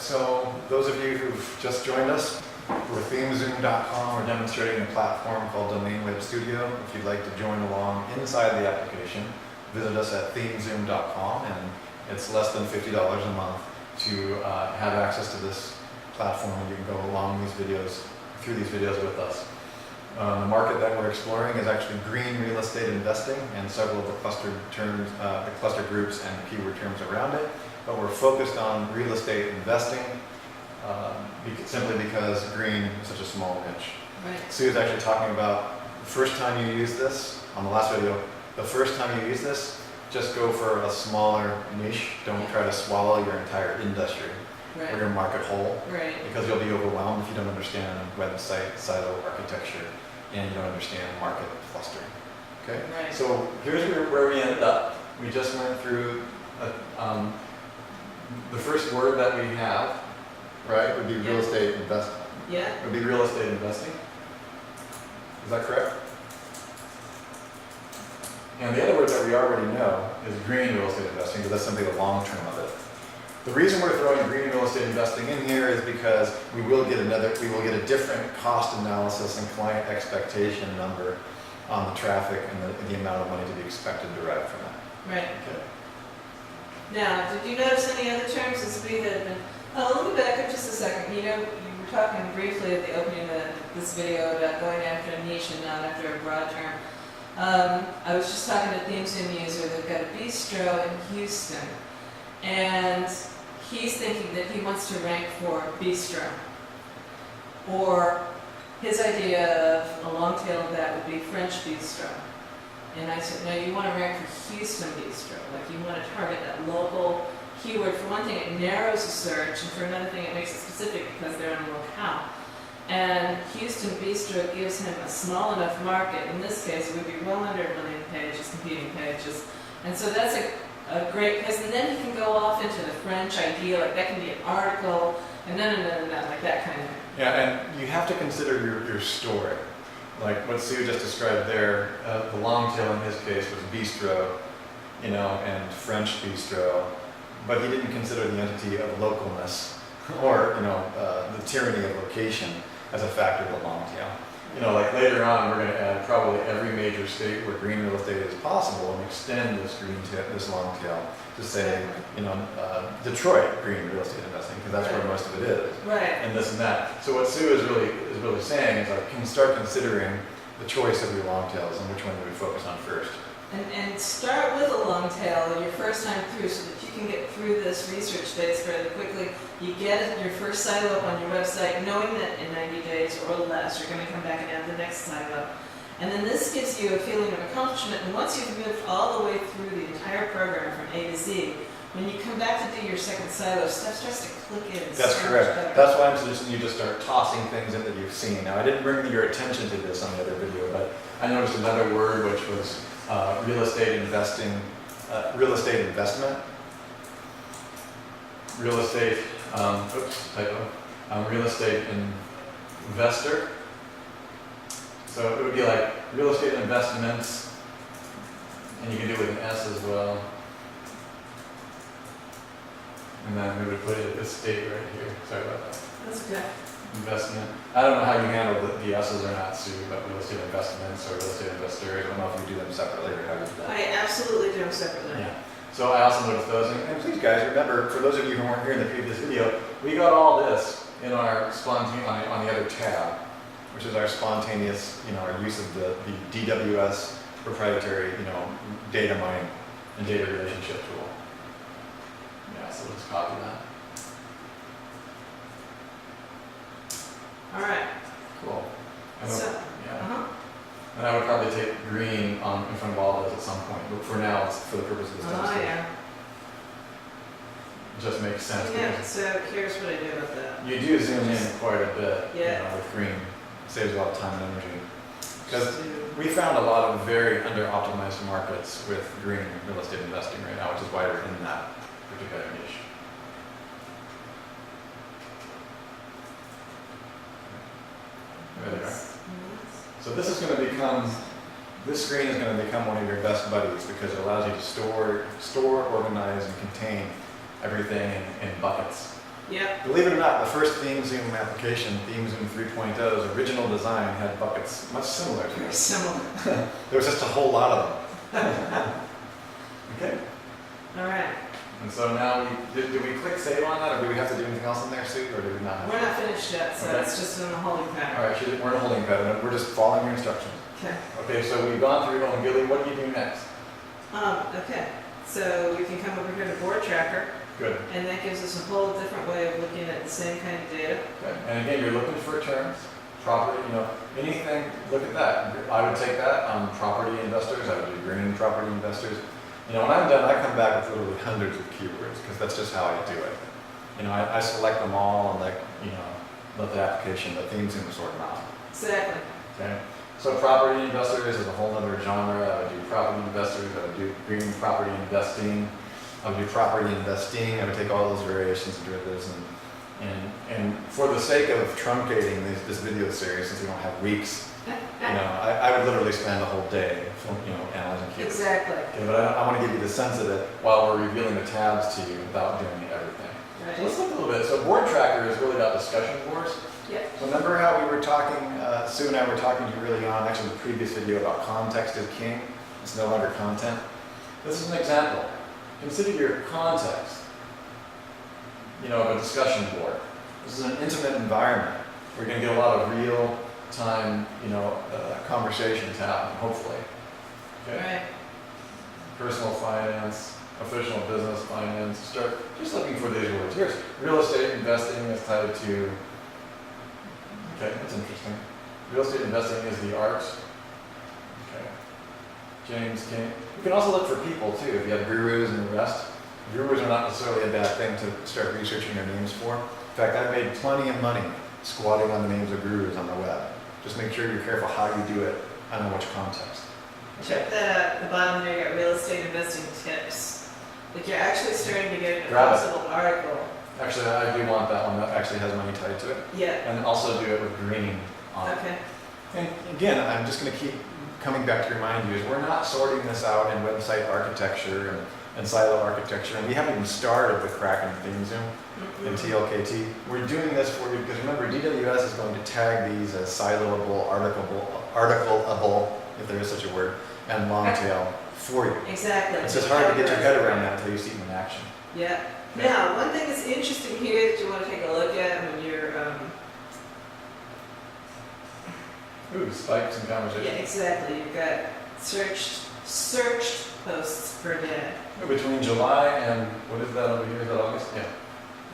so those of you who've just joined us, we're themezoom.com. We're demonstrating a platform called Domain Web Studio. If you'd like to join along inside the application, visit us at themezoom.com, and it's less than $50 a month to have access to this platform, and you can go along these videos, through these videos with us. The market that we're exploring is actually green real estate investing, and several of the cluster terms, the cluster groups and keyword terms around it. But we're focused on real estate investing simply because green is such a small niche. Right. Sue is actually talking about the first time you use this, on the last video, the first time you use this, just go for a smaller niche. Don't try to swallow your entire industry or your market whole, because you'll be overwhelmed if you don't understand website silo architecture and you don't understand market clustering. Okay? Right. So here's where we ended up. We just went through the first word that we have, right, would be real estate investing. Yeah. Would be real estate investing. Is that correct? And the other word that we already know is green real estate investing, because that's simply the long term of it. The reason we're throwing green real estate investing in here is because we will get a different cost analysis and client expectation number on the traffic and the amount of money to be expected derived from that. Right. Okay. Now, did you notice any other terms as we had been? Oh, let me back up just a second. You know, you were talking briefly at the opening of this video about going after a niche and not after a broad term. I was just talking to a ThemeZoom user. They've got a bistro in Houston, and he's thinking that he wants to rank for bistro. Or his idea of a long tail of that would be French bistro. And I said, no, you want to rank for Houston bistro. Like, you want to target that local keyword. For one thing, it narrows the search, and for another thing, it makes it specific because they're in a locale. And Houston bistro gives him a small enough market. In this case, it would be well under 1 million pages, competing pages. And so that's a great place. And then he can go off into the French idea, like that can be an article, and no, like that kind of thing. Yeah, and you have to consider your story. Like what Sue just described there, the long tail in his case was bistro, and French bistro, but he didn't consider the entity of localness or, the tyranny of location as a factor of the long tail. Like later on, we're going to add probably every major state where green real estate is possible and extend this long tail to say, Detroit green real estate investing, because that's where most of it is. Right. And this and that. So what Sue is really saying is, like, can start considering the choice of your long tails and which one you would focus on first. And start with a long tail your first time through, so that you can get through this research phase fairly quickly. You get your first silo up on your website, knowing that in 90 days or less, you're going to come back and add the next silo. And then this gives you a feeling of accomplishment. And once you've moved all the way through the entire program from A to Z, when you come back to do your second silo, stuff starts to click in. That's correct. That's why I'm suggesting you just start tossing things in that you've seen. Now, I didn't bring your attention to this on the other video, but I noticed another word, which was real estate investing, real estate investment, real estate, real estate investor. So it would be like real estate investments, and you can do it with an S as well. And then we would put it at this state right here. Sorry about that. That's okay. Investment. I don't know how you handle the S's or not, Sue, but real estate investments or real estate investors. I don't know if you do them separately or how you do that. I absolutely do them separately. Yeah. So I also noticed those. And please, guys, remember, for those of you who weren't here in the previous video, we got all this in our spontaneous, on the other tab, which is our spontaneous, our use of the DWS proprietary, data mining and data relationship tool. Yeah, so let's copy that. All right. Cool. And So, and I would probably take green in front of all those at some point, but for now, it's for the purpose of this demonstration. yeah. It just makes sense. Yeah, so here's what I do about that. You do zoom in quite a bit with green. It saves a lot of time and energy. Because we found a lot of very under-optimized markets with green real estate investing right now, which is why we're in that particular niche. There they are. So this screen is going to become one of your best buddies, because it allows you to store, organize, and contain everything in buckets. Yep. Believe it or not, the first ThemeZoom application, ThemeZoom 3.0's original design had buckets much similar to Very this. similar. There was just a whole lot of them. Okay. All right. And so now, do we click save on that, or do we have to do anything else in there, Sue, or do we not? We're not finished yet, so Okay. it's just in the holding All pattern. right, we're in a holding pattern. We're just following your instructions. Okay. Okay, so we've gone through, and Gilly, what do you do next? Okay. So we can come over here to board tracker, Good. and that gives us a whole different way of looking at the same kind of data. Okay. And again, you're looking for terms, property, anything, look at that. I would take that on property investors. I would do green property investors. When I'm done, I come back with literally hundreds of keywords because that's just how I do it. I select them all and let the application, the ThemeZoom sort them out. Exactly. Okay. So property investors is a whole other genre. I would do property investors. I would do green property investing. I would do property investing. I would take all those variations and derivatives and for the sake of truncating this video series, since we don't have weeks, I would literally spend a whole day, analyzing keywords. Exactly. Okay, but I want to give you the sense of it while we're revealing the tabs to you without doing everything. Right. So let's look a little bit. So board tracker is really about discussion boards. Yep. So remember how we were talking, Sue and I were talking to you early on, actually the previous video about context is king. It's no longer content. This is an example. Consider your context, of a discussion board. This is an intimate environment. We're going to get a lot of real time, conversations happening, hopefully. Okay? Right. Personal finance, official business finance. Start just looking for these words. Here's real estate investing is tied to. Okay, that's interesting. Real estate investing is the arts. Okay. James King. You can also look for people too. If you have gurus and the rest. Gurus are not necessarily a bad thing to start researching their names for. In fact, I've made plenty of money squatting on the names of gurus on the web. Just make sure you're careful how you do it and in which context. Check that out. At the bottom there, you got real estate investing tips. Like you're actually starting to get a Grab it. possible article. Actually, I do want that one that actually has money tied to it. Yeah. And also do it with green on it. Okay. And again, I'm just going to keep coming back to remind you is we're not sorting this out in website architecture and silo architecture, and we haven't even started with cracking ThemeZoom and TLKT. We're doing this for you because remember, DWS is going to tag these as siloable, articleable, if there is such a word, and long tail for you. Exactly. It's just hard to get your head around that until you see them in action. Yeah. Now, one thing that's interesting here that you want to take a look at when you're, Ooh, spikes in conversation. yeah, exactly. You've got searched posts per day. Between July and, what is that over here? Is that August? Yeah.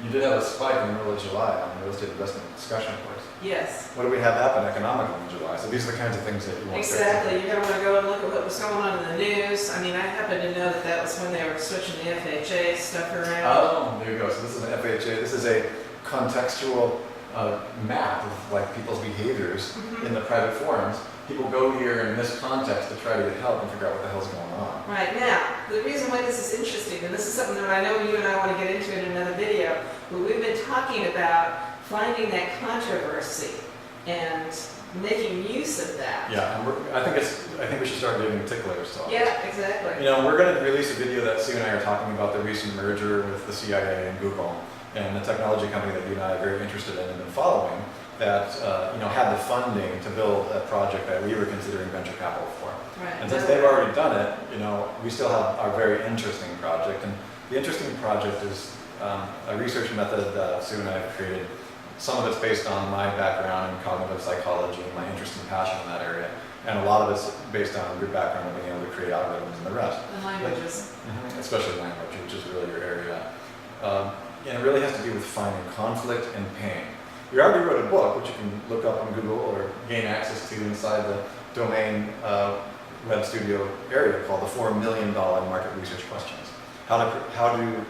You did have a spike in the middle of July on the real estate investment discussion boards. Yes. What do we have happen economically in July? So these are the kinds of things that you want to Exactly. You're going to want to go and look at what was going on in the news. I mean, I happen to know that that was when they were switching the FHA stuff around. Oh, there you go. So this is an FHA. This is a contextual map of like people's behaviors in the private forums. People go here in this context to try to get help and figure out what the hell's going on. Right. Now, the reason why this is interesting, and this is something that I know you and I want to get into in another video, but we've been talking about finding that controversy and making use of that. Yeah, and I think we should start giving ticklers to all this. Yeah, exactly. We're going to release a video that Sue and I are talking about the recent merger with the CIA and Google and the technology company that you and I are very interested in and been following that had the funding to build a project that we were considering venture capital for. Right. And since they've already done it, we still have our very interesting project. And the interesting project is a research method that Sue and I have created. Some of it's based on my background in cognitive psychology and my interest and passion in that area. And a lot of it's based on your background of being able to create algorithms and the rest. And languages. Especially language, which is really your area. And it really has to do with finding conflict and pain. We already wrote a book, which you can look up on Google or gain access to inside the domain web studio area called the $4 Million Market Research Questions. How to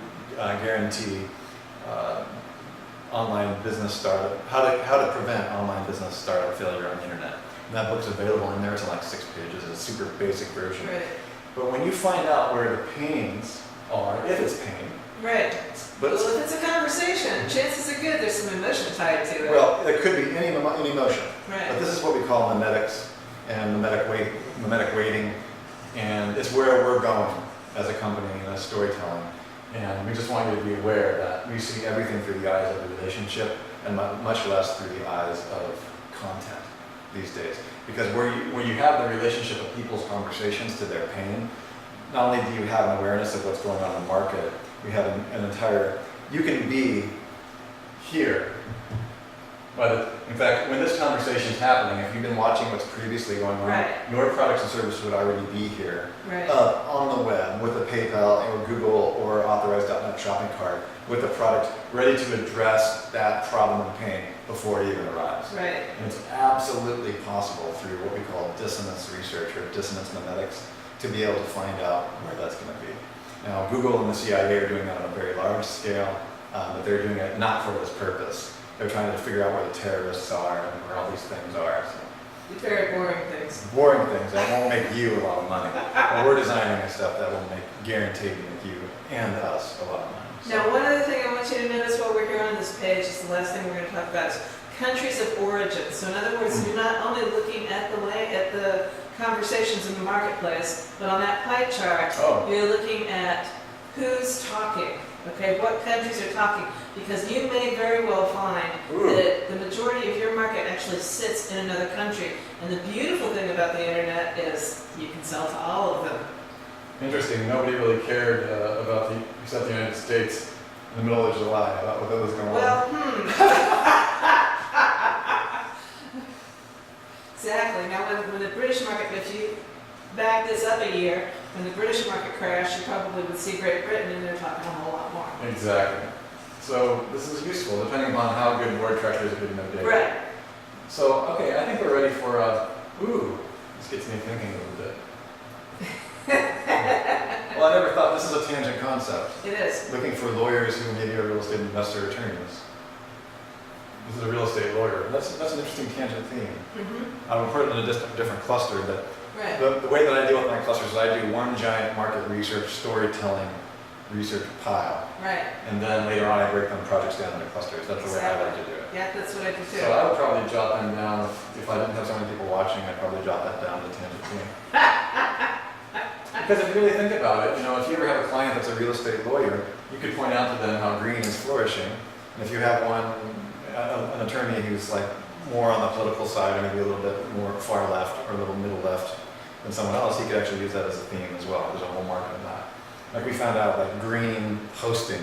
guarantee online business startup, how to prevent online business startup failure on the internet. And that book's available in there. It's like 6 pages. It's a super basic version. Right. But when you find out where the pains are, if it's pain, Right. but Well, if it's a conversation, chances are good there's some emotion tied to it. well, it could be any emotion. Right. But this is what we call memetics and mimetic weighting, and it's where we're going as a company and as storytelling. And we just want you to be aware that we see everything through the eyes of the relationship and much less through the eyes of content these days. Because where you have the relationship of people's conversations to their pain, not only do you have an awareness of what's going on in the market, we have an entire, you can be here. But in fact, when this conversation is happening, if you've been watching what's previously going on, Right. your products and services would already be here, Right. on the web, with a PayPal or Google or authorized.net shopping cart, with a product ready to address that problem and pain before it even arrives. Right. And it's absolutely possible through what we call dissonance research or dissonance mimetics to be able to find out where that's going to be. Now, Google and the CIA are doing that on a very large scale, but they're doing it not for this purpose. They're trying to figure out where the terrorists are and where all these things are. So. The very boring things. Boring things that won't make you a lot of money. But we're designing stuff that will guaranteed make you and us a lot of money. So. Now, one other thing I want you to notice while we're here on this page is the last thing we're going to talk about is countries of origin. So in other words, you're not only looking at the conversations in the marketplace, but on that pie chart, you're looking at who's talking. Okay, what countries are talking? Because you may very well find that the majority of your market actually sits in another country. And the beautiful thing about the internet is you can sell to all of them. Interesting. Nobody really cared about except the United States in the middle of July about what was going on. Well, Exactly. Now, when the British market, if you back this up a year, when the British market crashed, you probably would see Great Britain, and they're talking a whole lot more. Exactly. So this is useful, depending upon how good word trackers are getting their data. Right. So, okay, I think we're ready for this gets me thinking a little bit. Well, I never thought this is a tangent concept. It is. Looking for lawyers who maybe are real estate investor attorneys. This is a real estate lawyer. That's an interesting tangent theme. Mm-hmm. I would put it in a different cluster, but Right. the way that I deal with my clusters is I do one giant market research, storytelling, research pile. Right. And then later on I break them projects down into clusters. That's the way I like to do it. Yeah, that's what I do too. So I would probably jot them down. If I didn't have so many people watching, I'd probably jot that down to tangent theme. Because if you really think about it, if you ever have a client that's a real estate lawyer, you could point out to them how green is flourishing. And if you have an attorney who's like more on the political side, or maybe a little bit more far left or a little middle left than someone else, he could actually use that as a theme as well. There's a whole market of that. Like we found out like green hosting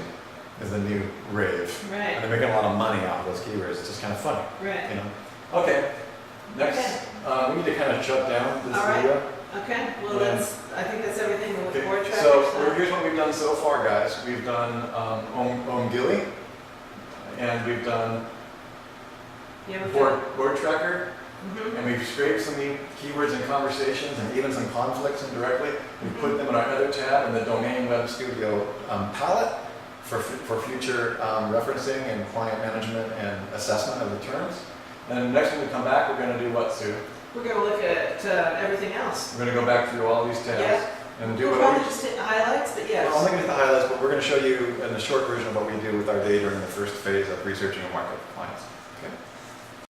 is the new rave. Right. And they're making a lot of money off of those keywords. It's just kind of funny. Right. Okay. Next, we need to kind of shut down this All right. video. Okay. Well, I think that's everything with Okay, board trackers. so here's what we've done so far, guys. We've done Gilly, and we've done board tracker, Mm-hmm. and we've scraped some keywords and conversations, and even some conflicts indirectly. We've put them in our other tab in the Domain Web Studio palette for future referencing and client management and assessment of the terms. And next when we come back, we're going to do what, Sue? We're going to look at everything else. We're going to go back through all these tabs. Yeah. And do We'll what probably just hit the highlights, but yes. We're only going to hit the highlights, but we're going to show you in the short version of what we do with our data during the first phase of researching a market for clients. Okay?